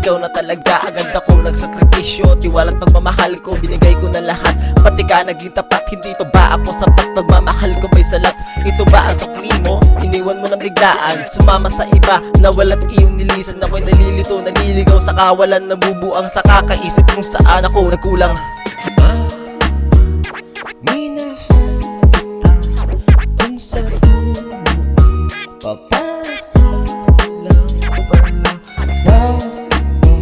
ikaw na talaga. Agad ako nagsakripisyo, tiwala't pagmamahal ko binigay ko na lahat. Pati ka naging tapat, hindi pa ba ako sapat? Pagmamahal ko may salat, ito ba ang sukli mo? Iniwan mo ng biglaan, sumama sa iba na wala't iyong nilisan. Ako'y nalilito, naliligaw sa kawalan, nabubuang sa kakaisip kung saan ako nagkulang. Minahal kita kung sa dulo, papasa lang pala dati.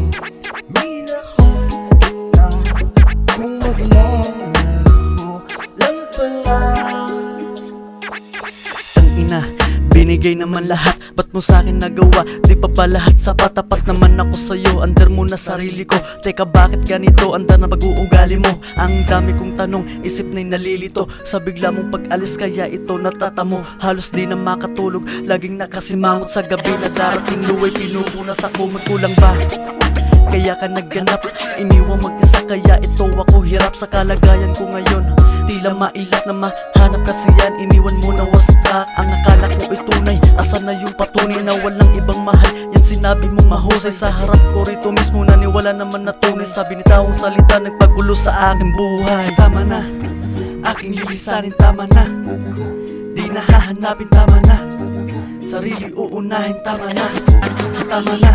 Minahal kita kung maglalaho lang pala. Tangina, binigay naman lahat, ba't mo sa'kin nagawa? Di pa ba lahat sapat? Tapat naman ako sa'yo, andar mo na sarili ko. Teka, bakit ganito? Andar na pag-uugali mo. Ang dami kong tanong, isip na'y nalilito sa bigla mong pag-alis, kaya ito natatamo. Halos di na makatulog, laging nakasimangot sa gabi na darating luway. Pinupunas ako, magkulang ba? Kaya ka nagganap, iniwang mag-isa, kaya ito ako hirap sa kalagayan ko ngayon. Tila mailat na mahanap kasi yan, iniwan mo na wasak. Ang akala ko ay tunay, asan na yung patunay na walang ibang mahal? Yan sinabi mong mahusay, sa harap ko rito mismo naniwala naman na tunay. Sa binitawang salita nagpagulo sa aking buhay. Tama na, aking lilisanin, tama na. Di na hahanapin, tama na. Sarili uunahin, tama na. Tama na.